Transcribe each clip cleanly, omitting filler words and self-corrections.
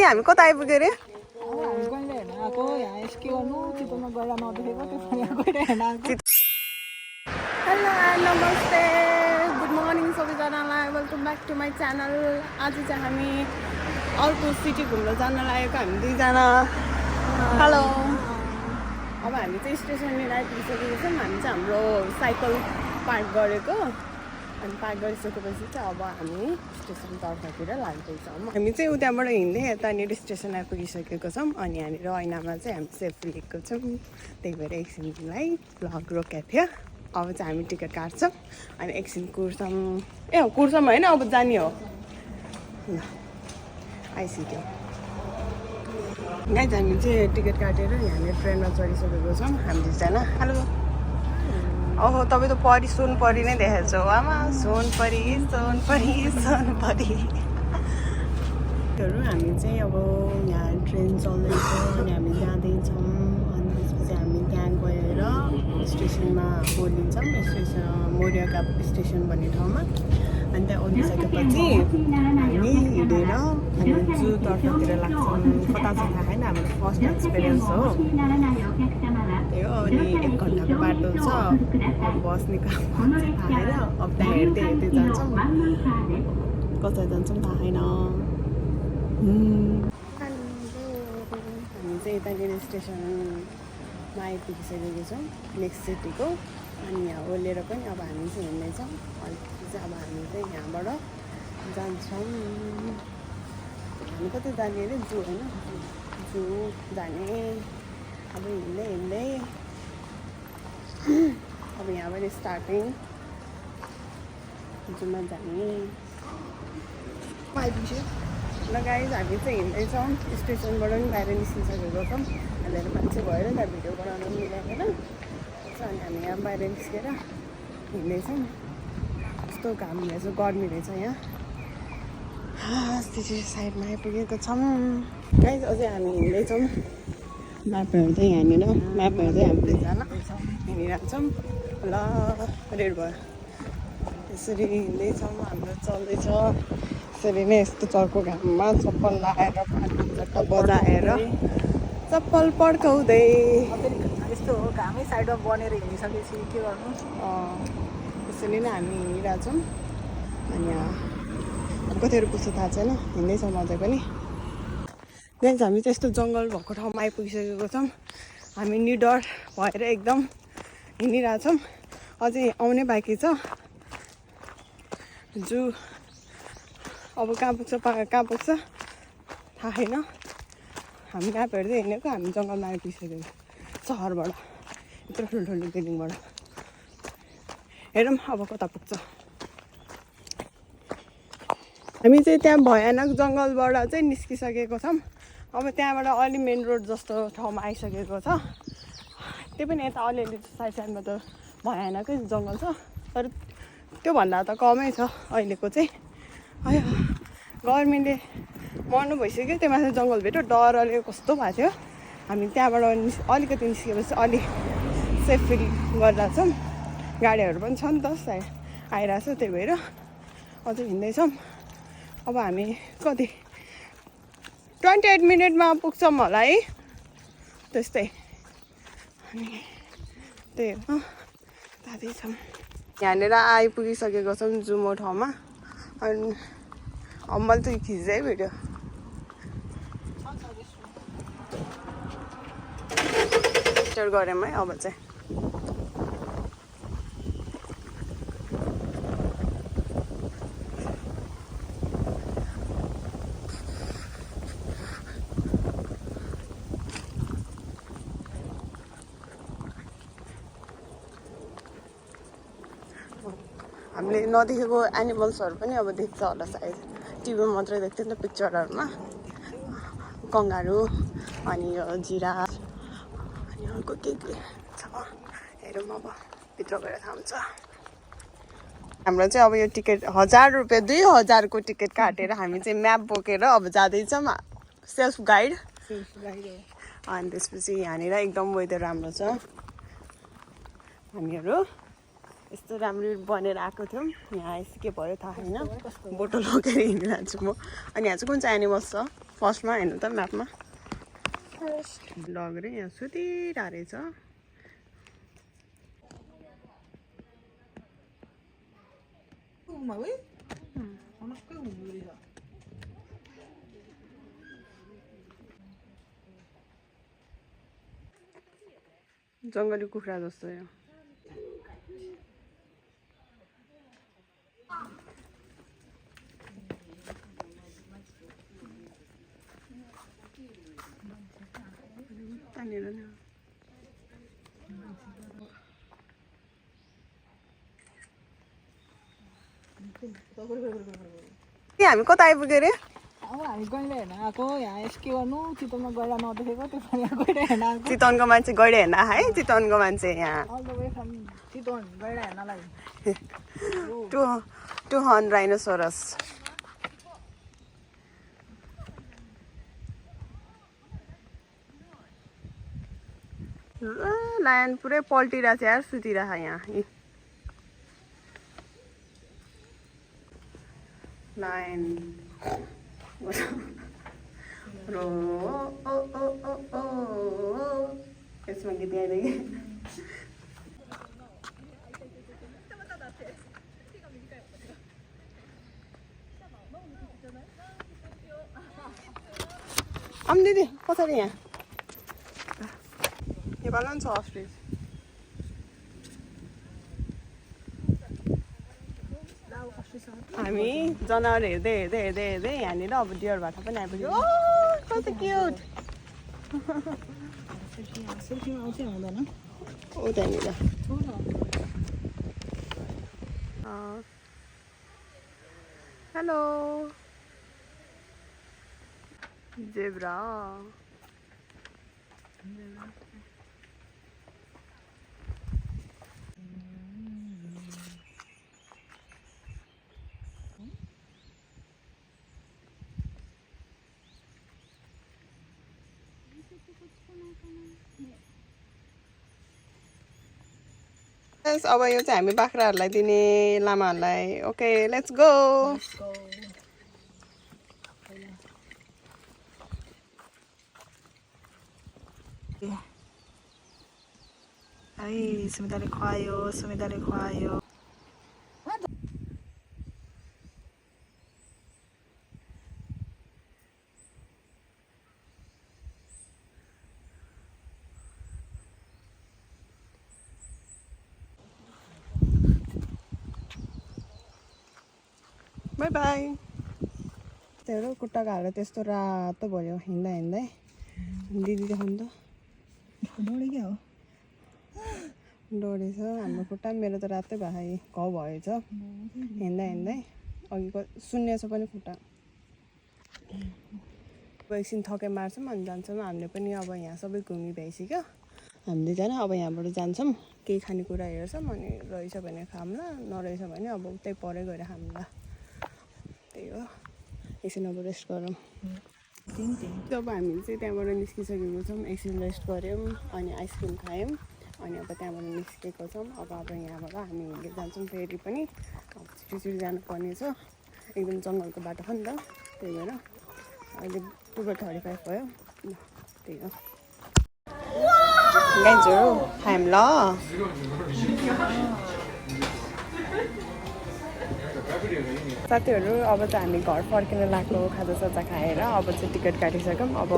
हामी कता आइपुग्यो अरे हेलो नमस्ते गुड मर्निङ सबैजनालाई welcome back to my channel आज चाहिँ हामी अर्को सिटी घुम्न जान लागेको हामी दुईजना हेलो अब हामी चाहिँ स्टेसननिर आइपुगिसकेको छौँ हामी चाहिँ हाम्रो साइकल पार्क गरेको अनि पार्क गरिसकेपछि चाहिँ अब हामी स्टेसन तर्फतिर लाग्दैछौँ हामी चाहिँ उताबाट हिँड्दै यतानिर स्टेसन आइपुगिसकेको छौँ अनि यहाँनिर ऐनामा चाहिँ हामी सेल्फी लिएको छौँ त्यही भएर एकछिनलाई भ्लग रोकेको थियो अब चाहिँ हामी टिकट काट्छौँ अनि एकछिन कुर्छौँ ए कुर्छौँ होइन अब जाने हो ल आइसक्यो गाइज हामी चाहिँ टिकट काटेर यहाँनिर ट्रेनमा चढिसकेको छौँ हामी दुईजना हेलो ओहो तपाईँ त परी सोनपरी नै देखेको छौ आमा सोनपरी सोनपरी सोनपरी हामी चाहिँ अब यहाँ ट्रेन चल्दैछ अनि हामी जाँदैछौँ अनि त्यसपछि हामी त्यहाँ गएर स्टेसनमा ओर्लिन्छौँ स्टेसन मोरियाका स्टेसन भन्ने ठाउँमा अनि त्यहाँ ओर्लिसकेपछि हामी हिँडेर हामी जूतर्फतिर लाग्छौँ कता चाहिँ थाहा छैन हाम्रो फर्स्ट एक्सपिरियन्स हो त्यही हो अनि 1 घन्टाको बाटो छ बस निकाल्नु थाहा छैन अब त्यहाँ हेर्दै हेर्दै जान्छौँ कता जान्छौँ थाहा छैन हामी चाहिँ यतानिर स्टेसनमा आइपुगिसकेको छौँ नेक्स्ट सिटीको अनि यहाँ ओर्लेर पनि अब हामी चाहिँ हिँड्दैछौँ अनि चाहिँ अब हामी चाहिँ यहाँबाट जान्छौँ हामी कतै जाने अरे जू होइन जू जाने अब हिँड्दै हिँड्दै अब यहाँबाट स्टार्टिङ जूमा जाने आइपुग्यो ल गाइज हामी चाहिँ हिँड्दैछौँ स्टेसनबाट पनि बाहिर निस्किसकेको छौँ हामीहरू मान्छे भएर नि त भिडियो बनाउनु मिलेन अनि हामी यहाँ बाहिर निस्केर हिँड्दैछौँ कस्तो घाम रहेछ गर्मी रहेछ यहाँ त्यसरी साइडमा आइपुगेको छौँ गाइज अझै हामी हिँड्दैछौँ म्याप हेर्दै यहाँनिर म्याप हेर्दै हामी दुईजना हिँडिरहेछौँ ल रेड भयो यसरी हिँड्दैछौँ हाम्रो चल्दैछ यसरी नै यस्तो चर्को घाममा चप्पल लगाएर पाटो बजाएर चप्पल पड्काउँदै यस्तो हो घामै साइडमा बनेर हिँडिसकेपछि के गर्नु यसरी नै हामी हिँडिरहेछौँ अनि कतिहरू पुग्छ थाहा छैन हिँड्दैछौँ अझै पनि गाइज हामी चाहिँ यस्तो जङ्गल भएको ठाउँमा आइपुगिसकेको छौँ हामी निडर भएर एकदम हिँडिरहेछौँ अझै आउनै बाँकी छ जू अब कहाँ पुग्छ कहाँ पुग्छ थाहा छैन हामी म्याप हेर्दै हिँडेको हामी जङ्गलमा आइपुगिसकेको सहरबाट यत्रो ठुल्ठुलो बिल्डिङबाट हेरौँ अब कता पुग्छ हामी चाहिँ त्यहाँ भयानक जङ्गलबाट चाहिँ निस्किसकेको छौँ अब त्यहाँबाट अलि मेन रोड जस्तो ठाउँमा आइसकेको छ त्यो पनि यता अलिअलि साइड साइडमा त भयानकै जङ्गल छ तर त्योभन्दा त कमै छ अहिलेको चाहिँ अयो गर्मीले मर्नु भइसक्यो त्यो माथि जङ्गल भेट्यो डरले कस्तो भएको थियो हामी त्यहाँबाट अलिकति निस्केपछि अलि सेफ फिल गरिरहेको छौँ गाडीहरू पनि छ नि त सायद आइरहेछ त्यही भएर अझै हिँड्दैछौँ अब हामी कति 28 मिनटमा पुग्छौँ होला है त्यस्तै अनि त्यही हो जाँदैछौँ यहाँनिर आइपुगिसकेको छौँ जुमो ठाउँमा अनि अब मैले त खिच्दै भिडियो स्टार्ट गऱ्यौँ है अब चाहिँ हामीले नदेखेको एनिमल्सहरू पनि अब देख्छ होला सायद टिभीमा मात्रै देख्थ्यो नि त पिक्चरहरूमा कङ्गारू अनि यो जिराफ अनि अर्को के छ हेरौँ अब भित्र गएर थाहा हुन्छ हाम्रो चाहिँ अब यो टिकट 1000 रुपियाँ 2000 को टिकट काटेर हामी चाहिँ म्याप बोकेर अब जाँदैछौँ सेल्फ गाइड अनि त्यसपछि यहाँनिर एकदम वेदर राम्रो छ हामीहरू यस्तो राम्रो बनेर आएको थियौँ यहाँ आइस के भयो थाहा छैन बोटल लगेर हिँडिरहेको छु म अनि यहाँ चाहिँ कुन चाहिँ एनिमल्स छ फर्स्टमा हेर्नु त म्यापमा लगरे यहाँ सुतिरहेको रहेछ जङ्गली कुखुरा जस्तो यो तानेर नि हामी कता आइपुग्यो अरे अब हामी गैँडा हेर्न आएको यहाँ के गर्नु चितवनमा गैँडा नदेखेको त्यो पनि यहाँ गैँडा हेर्न आएको चितवनको मान्छे गैँडा हेर्न है चितवनको मान्छे यहाँ all the way from Chitwan गैँडा हेर्नलाई टु हर्न राइनोसोरस लायन पुरै पल्टिरहेको छ यार सुतिरहेको यहाँ लायन रो ओ ओ ओ ओ यसमा गीत गाइदिए कि आम दिदी पछाडि यहाँ नेपालमा पनि छ अस्ट्रिच हामी जनावर हेर्दै हेर्दै हेर्दै हेर्दै यहाँनिर अब डियर भाटा पनि आइपुग्यो कस्तो क्युट सेल्फीमा आउँछ हुँदैन ऊ त्यहाँनिर हेलो जेब्रा अब यो चाहिँ हामी बाख्राहरूलाई दिने लामाहरूलाई ओके लेट्स गो है सुमिताले खुवायो बाई बाई त्यो खुट्टाको हालेर त्यस्तो रातो भयो हिँड्दा हिँड्दै दिदी देखाउनु त डोरी क्या हो डोरी छ हाम्रो खुट्टा मेरो त रातै भएको घाउ भएछ हिँड्दा हिँड्दै अघिको शून्य छ पनि खुट्टा अब एकछिन थके मार्छौँ अनि जान्छौँ हामीले पनि अब यहाँ सबै घुमि भइसक्यो हामीले जान अब यहाँबाट जान्छौँ केही खानेकुरा हेर्छौँ अनि रहेछ भने खाउँला नरहेछ भने अब उतै परै गएर खाउँला त्यही हो एकछिन अब रेस्ट गरौँ जब हामीले चाहिँ त्यहाँबाट निस्किसकेको छौँ एकछिन रेस्ट गऱ्यौँ अनि आइसक्रिम खायौँ अनि अब त्यहाँबाट निस्केको छौँ अब यहाँबाट हामी हिँड्दै जान्छौँ फेरि पनि अब छिटो जानुपर्ने छ एकदम जङ्गलको बाटो छ नि त त्यही भएर अहिले 2:35 भयो त्यही हो गाइजहरू खायौँ ल साथीहरू अब चाहिँ हामी घर फर्किन लाग्यो खाजासाजा खाएर अब चाहिँ टिकट काटिसक्यौँ अब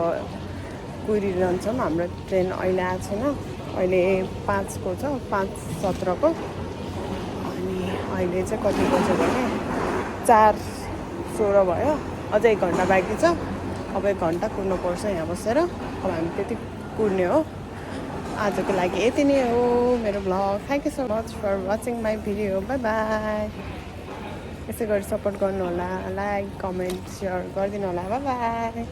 कुरिरहन्छौँ हाम्रो ट्रेन अहिले आएको छैन अहिले 5 को छ 5:17 को अनि अहिले चाहिँ कति बज्यो भने 4:16 भयो अझै 1 घन्टा बाँकी छ अब 1 घन्टा कुर्नुपर्छ यहाँ बसेर अब हामी त्यति कुर्ने हो आजको लागि यति नै हो मेरो vlog thank you so much for watching my video bye bye यसै गरी सपोर्ट गर्नु होला लाइक कमेन्ट सेयर गरिदिनु होला बाई बाई